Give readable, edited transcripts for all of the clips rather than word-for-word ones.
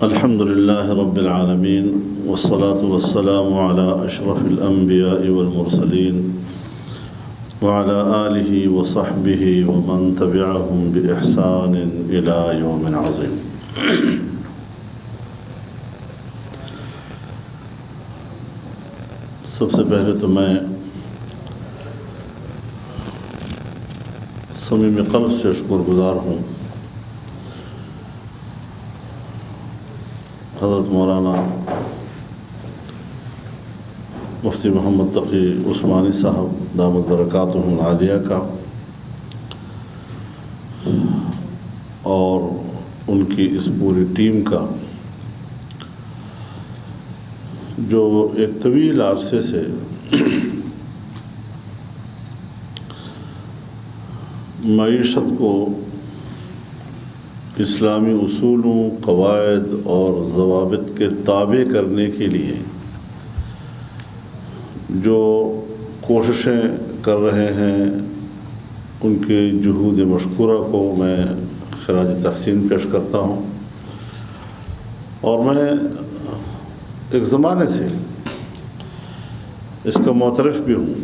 الحمد لله رب العالمين والصلاة والسلام على أشرف الأنبياء والمرسلين وعلى آله وصحبه ومن تبعهم بإحسان إلى يوم عظيم. سب سے پہلے تو میں صمیم قلب سے شکر گزار ہوں حضرت مولانا مفتی محمد تقی عثمانی صاحب دامت برکاتہم العالیہ کا اور ان کی اس پوری ٹیم کا جو ایک طویل عرصے سے معیشت کو اسلامی اصولوں، قواعد اور ضوابط کے تابع کرنے کے لیے جو کوششیں کر رہے ہیں ان کے جہود مشکورہ کو میں خراج تحسین پیش کرتا ہوں. اور میں ایک زمانے سے اس کا معترف بھی ہوں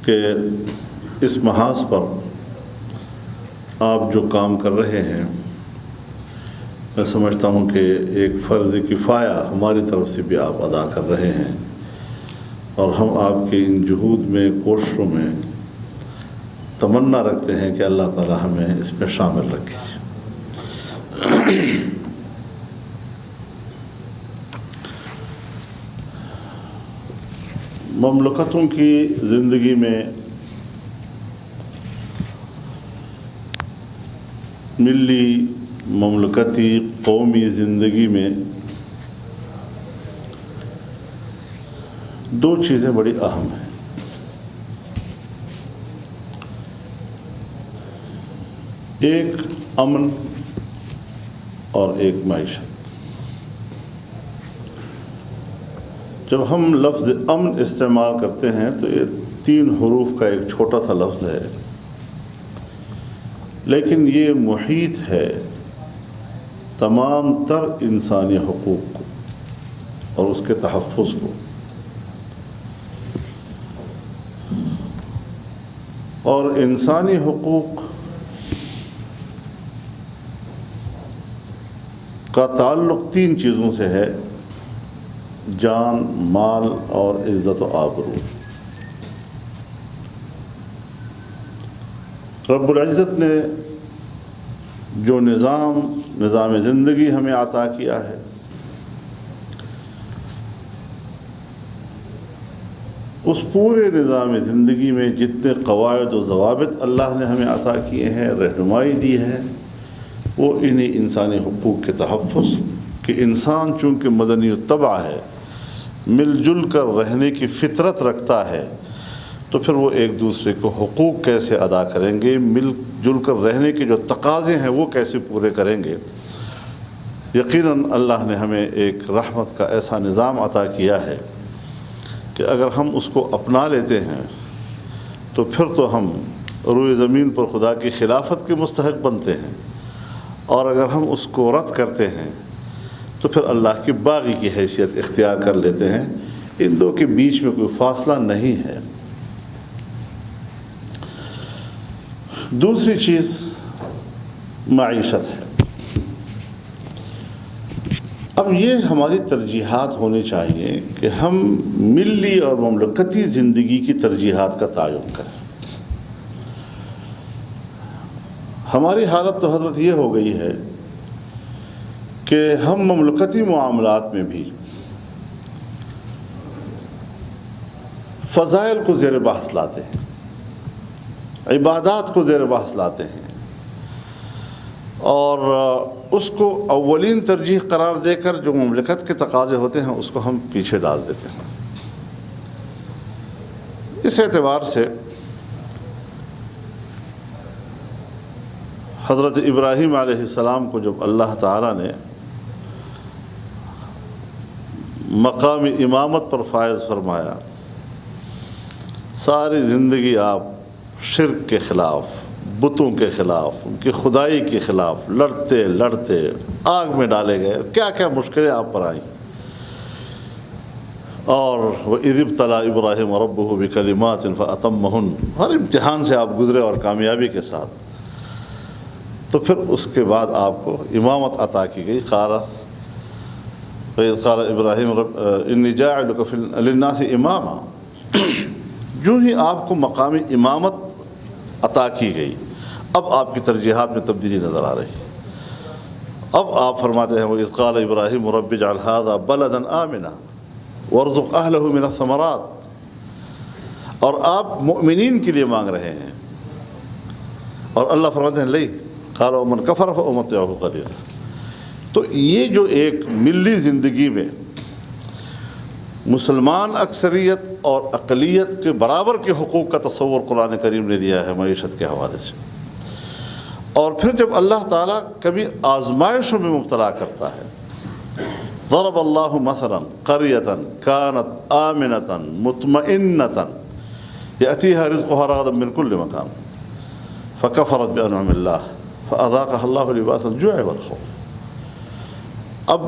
کہ اس محاذ پر آپ جو کام کر رہے ہیں میں سمجھتا ہوں کہ ایک فرض کفایہ ہماری طرف سے بھی آپ ادا کر رہے ہیں اور ہم آپ کے ان جہود میں، کوششوں میں تمنا رکھتے ہیں کہ اللہ تعالی ہمیں اس میں شامل رکھے. مملکتوں کی زندگی میں ملی، مملکتی، قومی زندگی میں دو چیزیں بڑی اہم ہیں. ایک امن اور ایک معیشت. جب ہم لفظ امن استعمال کرتے ہیں تو یہ 3 حروف کا ایک چھوٹا سا لفظ ہے، لیکن یہ محیط ہے تمام تر انسانی حقوق کو اور اس کے تحفظ کو. اور انسانی حقوق کا تعلق 3 چیزوں سے ہے: جان، مال اور عزت و آبرو. رب العزت نے جو نظام زندگی ہمیں عطا کیا ہے، اس پورے نظام زندگی میں جتنے قواعد و ضوابط اللہ نے ہمیں عطا کیے ہیں، رہنمائی دی ہے، وہ انہی انسانی حقوق کے تحفظ کہ انسان چونکہ مدنی الطبع ہے، مل جل کر رہنے کی فطرت رکھتا ہے، تو پھر وہ ایک دوسرے کو حقوق کیسے ادا کریں گے، مل جل کر رہنے کے جو تقاضے ہیں وہ کیسے پورے کریں گے. یقیناً اللہ نے ہمیں ایک رحمت کا ایسا نظام عطا کیا ہے کہ اگر ہم اس کو اپنا لیتے ہیں تو پھر تو ہم روئے زمین پر خدا کی خلافت کے مستحق بنتے ہیں، اور اگر ہم اس کو رد کرتے ہیں تو پھر اللہ کی باغی کی حیثیت اختیار کر لیتے ہیں. ان دو کے بیچ میں کوئی فاصلہ نہیں ہے. دوسری چیز معیشت ہے. اب یہ ہماری ترجیحات ہونی چاہیے کہ ہم ملی اور مملکتی زندگی کی ترجیحات کا تعین کریں. ہماری حالت تو حضرت یہ ہو گئی ہے کہ ہم مملکتی معاملات میں بھی فضائل کو زیر بحث لاتے ہیں، عبادات کو زیر بحث لاتے ہیں، اور اس کو اولین ترجیح قرار دے کر جو مملکت کے تقاضے ہوتے ہیں اس کو ہم پیچھے ڈال دیتے ہیں. اس اعتبار سے حضرت ابراہیم علیہ السلام کو جب اللہ تعالیٰ نے مقام امامت پر فائز فرمایا، ساری زندگی آپ شرک کے خلاف، بتوں کے خلاف، ان کی خدائی کے خلاف لڑتے لڑتے آگ میں ڈالے گئے، کیا کیا مشکلیں آپ پر آئیں۔ اور وَإِذِ ابْتَلَىٰ إِبْرَاهِيمَ رَبُّهُ بِكَلِمَاتٍ فَأَتَمَّهُنَّ، ہر امتحان سے آپ گزرے اور کامیابی کے ساتھ، تو پھر اس کے بعد آپ کو امامت عطا کی گئی۔ وَإِذْ قَالَ إِبْرَاهِيمُ إِنِّي جَاعِلُكَ لِلنَّاسِ إِمَامًا، جو ہی آپ کو مقامی امامت عطا کی گئی، اب آپ کی ترجیحات میں تبدیلی نظر آ رہی ہے۔ اب آپ فرماتے ہیں وَإِذْ قَالَ إِبْرَاهِيمُ رَبِّ اجْعَلْ هَٰذَا بَلَدًا آمِنًا وَارْزُقْ أَهْلَهُ مِنَ الثَّمَرَاتِ، اور آپ مؤمنین کے لیے مانگ رہے ہیں، اور اللہ فرماتے ہیں لئی قَالَ وَمَنْ كَفَرَ فَأُمَتِّعُهُ قَلِيلًا۔ تو یہ جو ایک ملی زندگی میں مسلمان اکثریت اور اقلیت کے برابر کے حقوق کا تصور قرآن کریم نے دیا ہے معیشت کے حوالے سے، اور پھر جب اللہ تعالیٰ کبھی آزمائشوں میں مبتلا کرتا ہے، ضرب اللہ مثلا قریۃ کانت آمنۃ مطمئنۃ یأتیہا رزقها رغدا من کل مکان فکفرت بانعم اللہ فاذاقها اللہ لباس الجوع والخوف۔ اب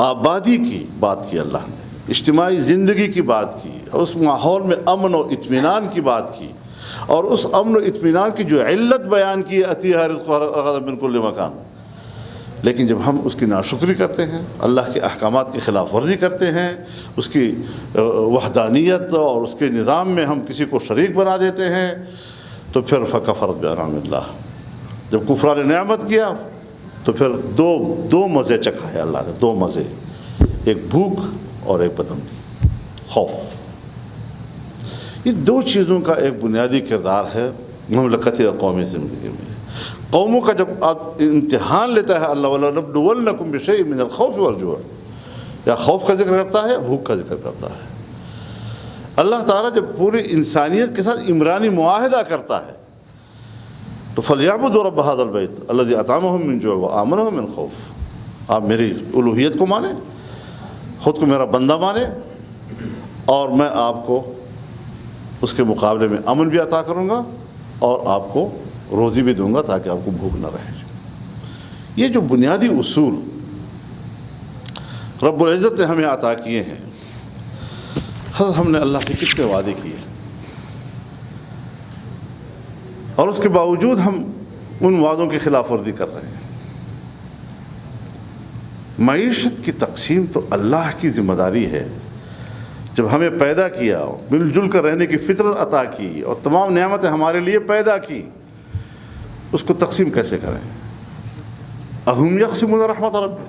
آبادی کی بات کی اللہ نے، اجتماعی زندگی کی بات کی، اور اس ماحول میں امن و اطمینان کی بات کی، اور اس امن و اطمینان کی جو علت بیان کی ہے اتیہا رزقها رغدا من کل مکان، لیکن جب ہم اس کی ناشکری کرتے ہیں، اللہ کے احکامات کی خلاف ورزی کرتے ہیں، اس کی وحدانیت اور اس کے نظام میں ہم کسی کو شریک بنا دیتے ہیں، تو پھر فکفرت بانعم اللہ، جب کفران نعمت کیا تو پھر دو مزے چکھائے اللہ نے، دو مزے، ایک بھوک اور ایک بدامنی، خوف۔ یہ دو چیزوں کا ایک بنیادی کردار ہے مملکتی اور قومی زندگی میں۔ قوموں کا جب آپ امتحان لیتا ہے اللہ وَلَنَبْلُوَنَّكُمْ بِشَيْءٍ مِّنَ الْخَوْفِ وَالْجُوعِ، یا خوف کا ذکر کرتا ہے، بھوک کا ذکر کرتا ہے۔ اللہ تعالیٰ جب پوری انسانیت کے ساتھ عمرانی معاہدہ کرتا ہے تو فَلْيَعْبُدُوا رَبَّ هَٰذَا الْبَيْتِ الَّذِي أَطْعَمَهُم مِّن جُوعٍ وَآمَنَهُم مِّن خَوْفٍ۔ آپ میری الوہیت کو مانیں، خود کو میرا بندہ مانیں، اور میں آپ کو اس کے مقابلے میں امن بھی عطا کروں گا اور آپ کو روزی بھی دوں گا تاکہ آپ کو بھوک نہ رہے۔ یہ جو بنیادی اصول رب العزت نے ہمیں عطا کیے ہیں، ہم نے اللہ سے کتنے وعدے کیے، اور اس کے باوجود ہم ان وعدوں کی خلاف ورزی کر رہے ہیں۔ معیشت کی تقسیم تو اللہ کی ذمہ داری ہے۔ جب ہمیں پیدا کیا، مل جل کر رہنے کی فطرت عطا کی، اور تمام نعمتیں ہمارے لیے پیدا کی، اس کو تقسیم کیسے کریں؟ اَهُمْ يَقْسِمُونَ رَحْمَتَ رَبِّكَ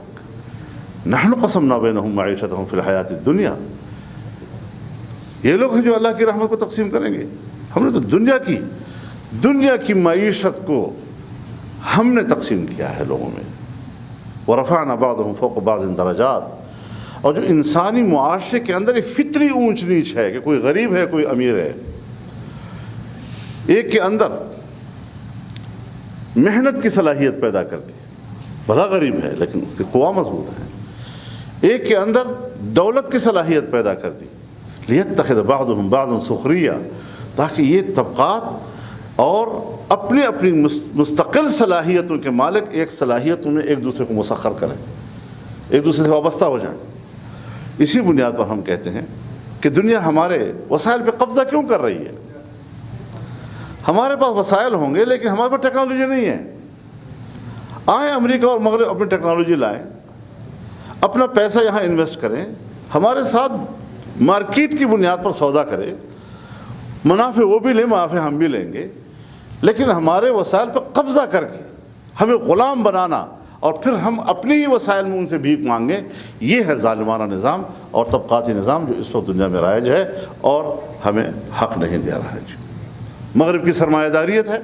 نَحْنُ قَسَمْنَا بَيْنَهُمْ مَعِيشَتَهُمْ فِي الْحَيَاةِ الدُّنْيَا۔ یہ لوگ ہیں جو اللہ کی رحمت کو تقسیم کریں گے؟ ہم نے تو دنیا کی معیشت کو ہم نے تقسیم کیا ہے لوگوں میں۔ وَرَفَعْنَا بَعْضَهُمْ فَوْقَ بَعْضٍ دَرَجَاتٍ، اور جو انسانی معاشرے کے اندر ایک فطری اونچ نیچ ہے کہ کوئی غریب ہے کوئی امیر ہے، ایک کے اندر محنت کی صلاحیت پیدا کر دی، بھلا غریب ہے لیکن اس کی قوا مضبوط ہے، ایک کے اندر دولت کی صلاحیت پیدا کر دی، لِيَتَّخِذَ بَعْضُهُمْ بَعْضًا سُخْرِيًّا، تاکہ یہ طبقات اور اپنی اپنی مستقل صلاحیتوں کے مالک ایک صلاحیتوں میں ایک دوسرے کو مسخر کریں، ایک دوسرے سے وابستہ ہو جائیں۔ اسی بنیاد پر ہم کہتے ہیں کہ دنیا ہمارے وسائل پہ قبضہ کیوں کر رہی ہے؟ ہمارے پاس وسائل ہوں گے لیکن ہمارے پاس ٹیکنالوجی نہیں ہے۔ آئیں امریکہ اور مغرب اپنی ٹیکنالوجی لائیں، اپنا پیسہ یہاں انویسٹ کریں، ہمارے ساتھ مارکیٹ کی بنیاد پر سودا کریں، منافع وہ بھی لیں، منافع ہم بھی لیں گے، لیکن ہمارے وسائل پر قبضہ کر کے ہمیں غلام بنانا اور پھر ہم اپنی ہی وسائل میں ان سے بھیک مانگیں، یہ ہے ظالمانہ نظام اور طبقاتی نظام جو اس وقت دنیا میں رائج ہے اور ہمیں حق نہیں دے رہا ہے۔ مغرب کی سرمایہ داریت ہے،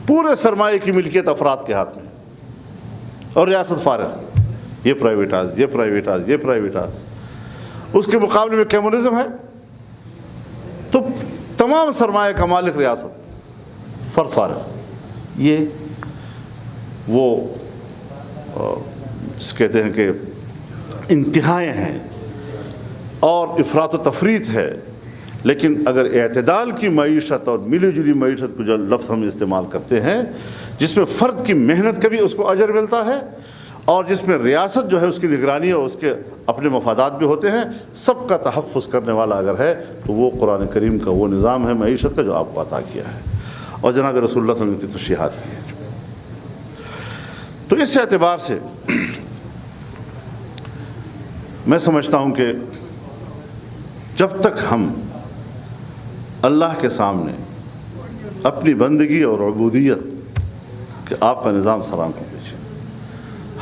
پورے سرمایہ کی ملکیت افراد کے ہاتھ میں، اور ریاست فارغ، یہ پرائیویٹائز، یہ پرائیویٹائز، یہ پرائیویٹائز۔ اس کے مقابلے میں کمیونزم ہے تو تمام سرمایہ کا مالک ریاست، فرد فارغ۔ یہ وہ جس کہتے ہیں کہ انتہائیں ہیں اور افراط و تفریط ہے، لیکن اگر اعتدال کی معیشت اور ملی جلی معیشت کو جو لفظ ہم استعمال کرتے ہیں، جس میں فرد کی محنت کا بھی اس کو اجر ملتا ہے، اور جس میں ریاست جو ہے اس کی نگرانی اور اس کے اپنے مفادات بھی ہوتے ہیں، سب کا تحفظ کرنے والا اگر ہے تو وہ قرآن کریم کا وہ نظام ہے معیشت کا جو آپ کو عطا کیا ہے اور جناب رسول اللہ صلی اللہ علیہ وسلم کی تشریحات کی ہے۔ تو اس اعتبار سے میں سمجھتا ہوں کہ جب تک ہم اللہ کے سامنے اپنی بندگی اور عبودیت کہ آپ کا نظام سلام کے پیچھے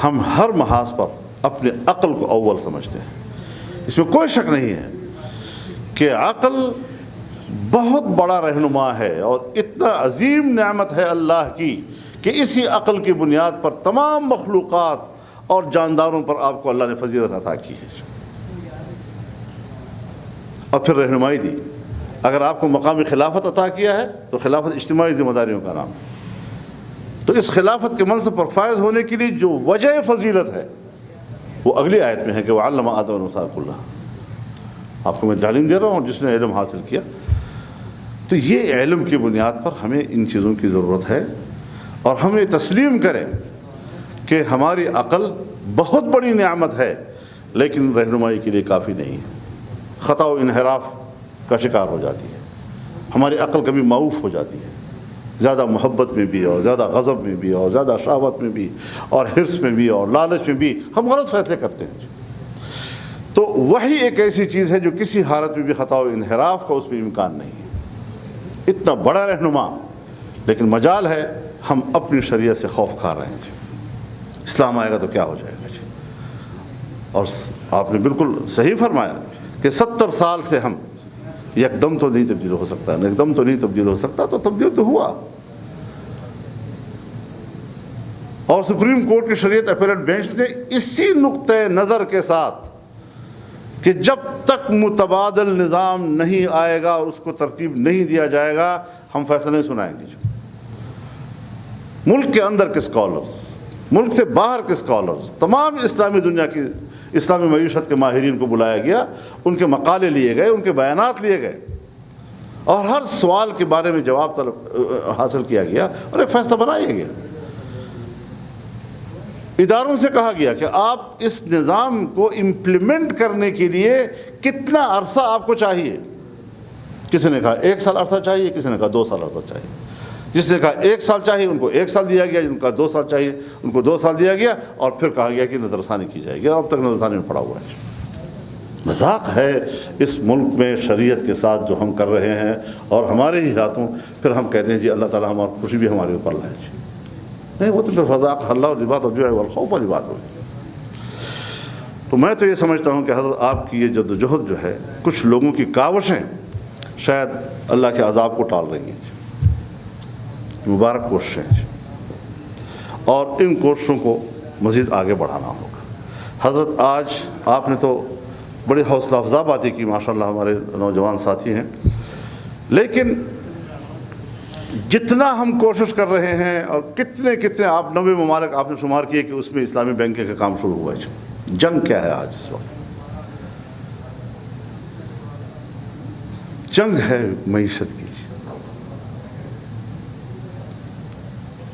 ہم ہر محاذ پر اپنے عقل کو اول سمجھتے ہیں، اس میں کوئی شک نہیں ہے کہ عقل بہت بڑا رہنما ہے اور اتنا عظیم نعمت ہے اللہ کی کہ اسی عقل کی بنیاد پر تمام مخلوقات اور جانداروں پر آپ کو اللہ نے فضیلت عطا کی ہے اور پھر رہنمائی دی۔ اگر آپ کو مقام خلافت عطا کیا ہے تو خلافت اجتماعی ذمہ داریوں کا نام ہے، تو اس خلافت کے منصب پر فائز ہونے کے لیے جو وجہ فضیلت ہے وہ اگلی آیت میں ہے کہ وَعَلَّمَ آدَمَ الْمَسَاقُ اللَّهِ، آپ کو میں تعلیم دے رہا ہوں جس نے علم حاصل کیا۔ تو یہ علم کی بنیاد پر ہمیں ان چیزوں کی ضرورت ہے اور ہم یہ تسلیم کریں کہ ہماری عقل بہت بڑی نعمت ہے لیکن رہنمائی کے لیے کافی نہیں ہے، خطا و انحراف کا شکار ہو جاتی ہے، ہماری عقل کبھی معوف ہو جاتی ہے، زیادہ محبت میں بھی اور زیادہ غضب میں بھی اور زیادہ شہوت میں بھی اور حرص میں بھی اور لالچ میں بھی ہم غلط فیصلے کرتے ہیں۔ تو وہی ایک ایسی چیز ہے جو کسی حالت میں بھی خطا و انحراف کا اس میں امکان نہیں ہے، اتنا بڑا رہنما، لیکن مجال ہے ہم اپنی شریعت سے خوف کھا رہے ہیں۔ اسلام آئے گا تو کیا ہو جائے گا جی، اور آپ نے بالکل صحیح فرمایا کہ 70 سال سے ہم یک دم تو نہیں تبدیل ہو سکتا، ایک دم تو نہیں تبدیل ہو سکتا، تو تبدیل تو ہوا۔ اور سپریم کورٹ کی شریعت اپیلٹ بینچ نے اسی نقطۂ نظر کے ساتھ کہ جب تک متبادل نظام نہیں آئے گا اور اس کو ترتیب نہیں دیا جائے گا ہم فیصلہ نہیں سنائیں گے۔ ملک کے اندر کے اسکالرز، ملک سے باہر کے اسکالرز، تمام اسلامی دنیا کی اسلامی معیشت کے ماہرین کو بلایا گیا، ان کے مقالے لیے گئے، ان کے بیانات لیے گئے اور ہر سوال کے بارے میں جواب حاصل کیا گیا اور ایک فیصلہ بنایا گیا۔ اداروں سے کہا گیا کہ آپ اس نظام کو امپلیمنٹ کرنے کے لیے کتنا عرصہ آپ کو چاہیے۔ کسی نے کہا 1 سال عرصہ چاہیے، کسی نے کہا 2 سال عرصہ چاہیے، جس نے کہا 1 سال چاہیے ان کو 1 سال دیا گیا، جن کا 2 سال چاہیے ان کو 2 سال دیا گیا، اور پھر کہا گیا کہ نظر ثانی کی جائے گی، اور اب تک نظر ثانی میں پڑا ہوا ہے۔ مذاق ہے اس ملک میں شریعت کے ساتھ جو ہم کر رہے ہیں اور ہمارے ہی ہاتھوں پھر ہم کہتے ہیں جی اللہ تعالیٰ ہماری خوشی بھی ہمارے اوپر لائے جی، نہیں وہ تو پھر فضاق اللہ والی بات اور جو ہے والخوف والی بات ہوگی۔ تو میں تو یہ سمجھتا ہوں کہ حضرت آپ کی یہ جد و جہد جو ہے کچھ لوگوں کی کاوشیں شاید اللہ کے عذاب کو ٹال رہی ہیں، مبارک کوششیں، اور ان کوششوں کو مزید آگے بڑھانا ہوگا۔ حضرت آج آپ نے تو بڑی حوصلہ افزا باتیں کی، ماشاءاللہ ہمارے نوجوان ساتھی ہیں، لیکن جتنا ہم کوشش کر رہے ہیں اور کتنے آپ 90 ممالک آپ نے شمار کیے کہ اس میں اسلامی بینکنگ کا کام شروع ہوا ہے۔ جنگ کیا ہے آج اس وقت؟ جنگ ہے معیشت کی۔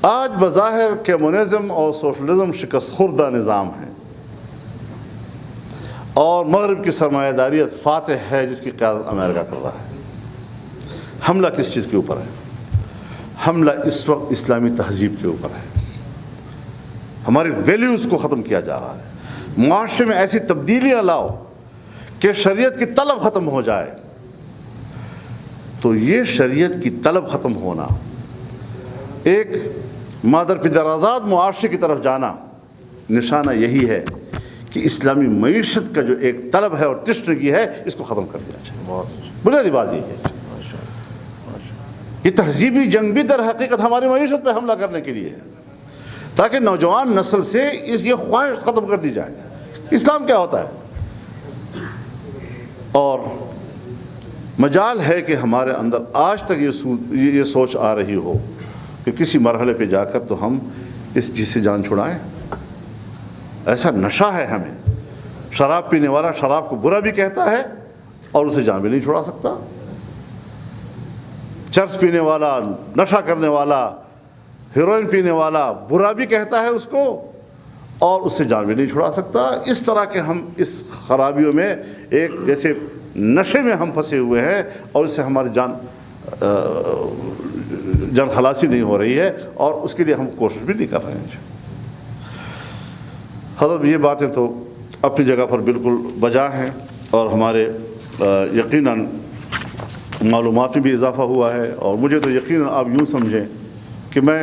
آج بظاہر کمیونزم اور سوشلزم شکست خوردہ نظام ہے اور مغرب کی سرمایہ داریت فاتح ہے جس کی قیادت امریکہ کر رہا ہے۔ حملہ کس چیز کے اوپر ہے؟ حملہ اس وقت اسلامی تہذیب کے اوپر ہے، ہماری ویلیوز کو ختم کیا جا رہا ہے، معاشرے میں ایسی تبدیلیاں لاؤ کہ شریعت کی طلب ختم ہو جائے۔ تو یہ شریعت کی طلب ختم ہونا، ایک مادر پدر آزاد معاشرے کی طرف جانا، نشانہ یہی ہے کہ اسلامی معیشت کا جو ایک طلب ہے اور تشنگی ہے اس کو ختم کر دیا جائے۔ بنیادی بات یہ ہے، یہ تہذیبی جنگ بھی در حقیقت ہماری معیشت پہ حملہ کرنے کے لیے ہے تاکہ نوجوان نسل سے یہ خواہش ختم کر دی جائے اسلام کیا ہوتا ہے۔ اور مجال ہے کہ ہمارے اندر آج تک یہ سوچ آ رہی ہو کہ کسی مرحلے پہ جا کر تو ہم اس چیز سے جان چھڑائیں۔ ایسا نشہ ہے ہمیں، شراب پینے والا شراب کو برا بھی کہتا ہے اور اسے جان بھی نہیں چھڑا سکتا، چرس پینے والا، نشہ کرنے والا، ہیروئن پینے والا برا بھی کہتا ہے اس کو اور اس سے جان بھی نہیں چھڑا سکتا۔ اس طرح کے ہم اس خرابیوں میں ایک جیسے نشے میں ہم پھنسے ہوئے ہیں اور اس سے ہماری جان خلاصی نہیں ہو رہی ہے اور اس کے لیے ہم کوشش بھی نہیں کر رہے ہیں۔ حضرت یہ باتیں تو اپنی جگہ پر بالکل بجا ہیں اور ہمارے یقیناً معلومات میں بھی اضافہ ہوا ہے، اور مجھے تو یقیناً آپ یوں سمجھیں کہ میں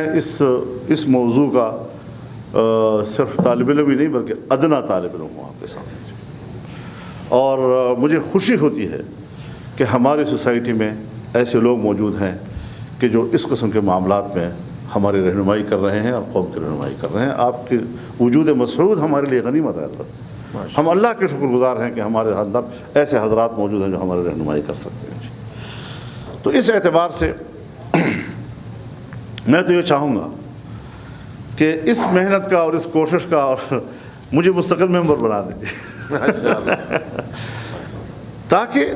اس موضوع کا صرف طالب علم ہی نہیں بلکہ ادنا طالب علم ہوں آپ کے سامنے، اور مجھے خوشی ہوتی ہے کہ ہماری سوسائٹی میں ایسے لوگ موجود ہیں کہ جو اس قسم کے معاملات میں ہماری رہنمائی کر رہے ہیں اور قوم کی رہنمائی کر رہے ہیں۔ آپ کے وجود مسعود ہمارے لیے غنیمت ہے حضرت، ہم اللہ کے شکر گزار ہیں کہ ہمارے اندر ایسے حضرات موجود ہیں جو ہماری رہنمائی کر سکتے ہیں۔ تو اس اعتبار سے میں تو یہ چاہوں گا کہ اس محنت کا اور اس کوشش کا اور مجھے مستقل ممبر بنا دیں تاکہ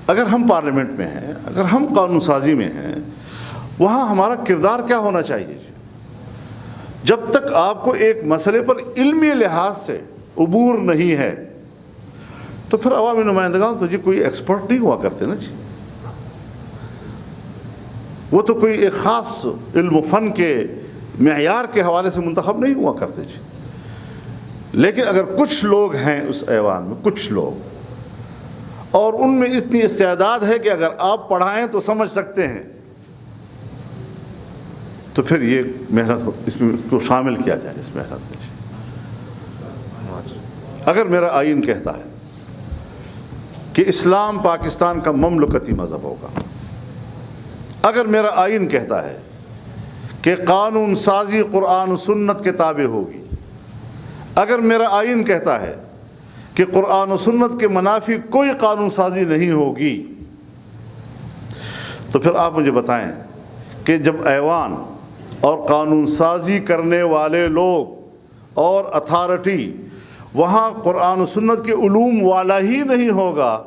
اگر ہم پارلیمنٹ میں ہیں، اگر ہم قانون سازی میں ہیں، وہاں ہمارا کردار کیا ہونا چاہیے؟ جب تک آپ کو ایک مسئلے پر علمی لحاظ سے عبور نہیں ہے تو پھر عوامی نمائندگان تو جی کوئی ایکسپرٹ نہیں ہوا کرتے نا جی، وہ تو کوئی ایک خاص علم و فن کے معیار کے حوالے سے منتخب نہیں ہوا کرتے جی۔ لیکن اگر کچھ لوگ ہیں اس ایوان میں، کچھ لوگ، اور ان میں اتنی استعداد ہے کہ اگر آپ پڑھائیں تو سمجھ سکتے ہیں، تو پھر یہ محنت اس میں کو شامل کیا جائے اس محنت میں۔ اگر میرا آئین کہتا ہے کہ اسلام پاکستان کا مملکتی مذہب ہوگا، اگر میرا آئین کہتا ہے کہ قانون سازی قرآن و سنت کے تابع ہوگی، اگر میرا آئین کہتا ہے کہ قرآن و سنت کے منافی کوئی قانون سازی نہیں ہوگی، تو پھر آپ مجھے بتائیں کہ جب ایوان اور قانون سازی کرنے والے لوگ اور اتھارٹی وہاں قرآن و سنت کے علوم والا ہی نہیں ہوگا،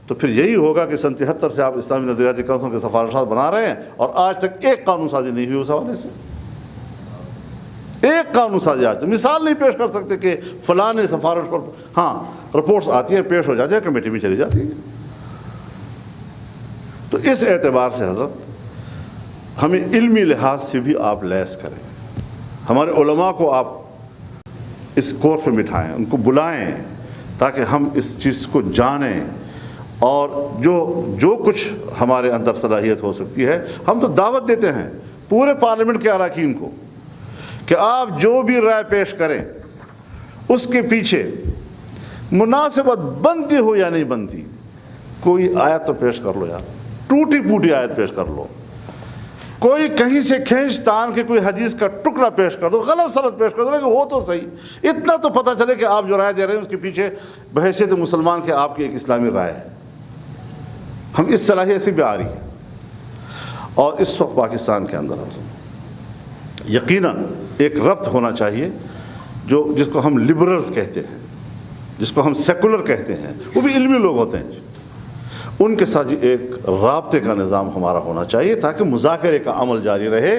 تو پھر یہی ہوگا کہ سن 73 سے آپ اسلامی نظریاتی کونسل کے سفارشات بنا رہے ہیں اور آج تک ایک قانون سازی نہیں ہوئی اس حوالے سے، ایک قانون سازی آج تک مثال نہیں پیش کر سکتے کہ فلاں نے سفارش پر، ہاں رپورٹس آتی ہیں، پیش ہو جاتی ہیں، کمیٹی میں چلی جاتی ہیں۔ تو اس اعتبار سے حضرت ہمیں علمی لحاظ سے بھی آپ لیس کریں، ہمارے علماء کو آپ اس کورس پہ بٹھائیں، ان کو بلائیں تاکہ ہم اس چیز کو جانیں، اور جو کچھ ہمارے اندر صلاحیت ہو سکتی ہے ہم تو دعوت دیتے ہیں پورے پارلیمنٹ کے اراکین کو کہ آپ جو بھی رائے پیش کریں اس کے پیچھے مناسبت بنتی ہو یا نہیں بنتی، کوئی آیت تو پیش کر لو یار، ٹوٹی پھوٹی آیت پیش کر لو، کوئی کہیں سے کھینچ تان کے کوئی حدیث کا ٹکڑا پیش کر دو، غلط سلط پیش کر دو کہ وہ تو صحیح، اتنا تو پتہ چلے کہ آپ جو رائے دے رہے ہیں اس کے پیچھے بحیثیت مسلمان کے آپ کی ایک اسلامی رائے ہے۔ ہم اس صلاحیت سے بھی آ رہی ہیں، اور اس وقت پاکستان کے اندر یقیناً ایک ربط ہونا چاہیے جس کو ہم لبرلز کہتے ہیں، جس کو ہم سیکولر کہتے ہیں، وہ بھی علمی لوگ ہوتے ہیں، ان کے ساتھ ایک رابطے کا نظام ہمارا ہونا چاہیے تاکہ مذاکرے کا عمل جاری رہے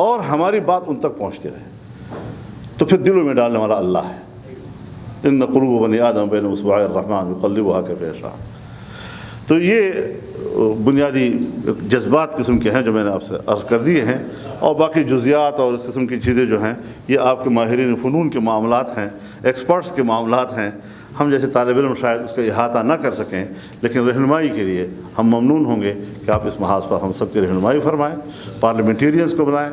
اور ہماری بات ان تک پہنچتی رہے۔ تو پھر دلوں میں ڈالنے والا اللہ ہے، ان قلوب بنی آدم بین اصبع الرحمن یقلبها کیف یشاء۔ تو یہ بنیادی جذبات قسم کے ہیں جو میں نے آپ سے عرض کر دیے ہیں، اور باقی جزیات اور اس قسم کی چیزیں جو ہیں یہ آپ کے ماہرین فنون کے معاملات ہیں، ایکسپرٹس کے معاملات ہیں، ہم جیسے طالب علم شاید اس کا احاطہ نہ کر سکیں، لیکن رہنمائی کے لیے ہم ممنون ہوں گے کہ آپ اس محاذ پر ہم سب کی رہنمائی فرمائیں، پارلیمنٹیرینز کو بنائیں،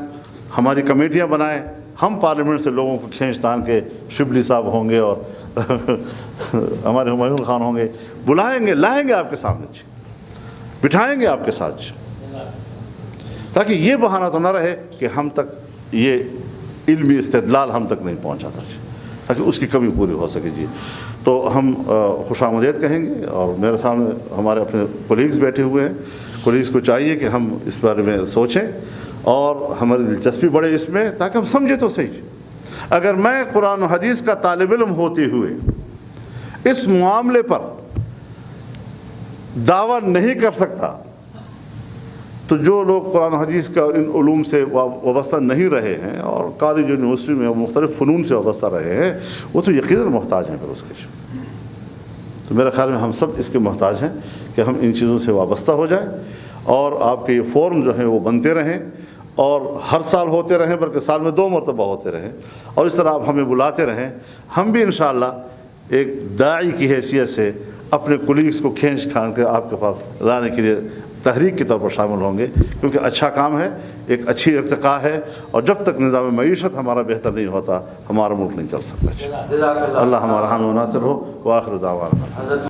ہماری کمیٹیاں بنائیں، ہم پارلیمنٹ سے لوگوں کو کھینچ تان کے شبلی صاحب ہوں گے اور ہمارے ہمایون خان ہوں گے، بلائیں گے، لائیں گے آپ کے سامنے، بٹھائیں گے آپ کے ساتھ، تاکہ یہ بہانہ تو نہ رہے کہ ہم تک یہ علمی استدلال ہم تک نہیں پہنچا تھا، تاکہ اس کی کمی پوری ہو سکے۔ جی تو ہم خوش آمدید کہیں گے، اور میرے سامنے ہمارے اپنے کولیگز بیٹھے ہوئے ہیں، کولیگز کو چاہیے کہ ہم اس بارے میں سوچیں اور ہماری دلچسپی بڑھے اس میں، تاکہ ہم سمجھیں تو صحیح۔ اگر میں قرآن و حدیث کا طالب علم ہوتے ہوئے اس معاملے پر دعویٰ نہیں کر سکتا تو جو لوگ قرآن حدیث کا ان علوم سے وابستہ نہیں رہے ہیں اور کالج یونیورسٹی میں مختلف فنون سے وابستہ رہے ہیں وہ تو یقیناً محتاج ہیں پھر اس کے. تو میرے خیال میں ہم سب اس کے محتاج ہیں کہ ہم ان چیزوں سے وابستہ ہو جائیں اور آپ کے یہ فورم جو ہیں وہ بنتے رہیں اور ہر سال ہوتے رہیں بلکہ سال میں 2 مرتبہ ہوتے رہیں اور اس طرح آپ ہمیں بلاتے رہیں. ہم بھی انشاءاللہ ایک داعی کی حیثیت سے اپنے کولیگس کو کھینچ کھان کے آپ کے پاس لانے کے لیے تحریک کے طور پر شامل ہوں گے کیونکہ اچھا کام ہے, ایک اچھی ارتقاء ہے اور جب تک نظام معیشت ہمارا بہتر نہیں ہوتا ہمارا ملک نہیں چل سکتا. اللہ ہمارا حامی و ناصر ہو. وآخر دعوانا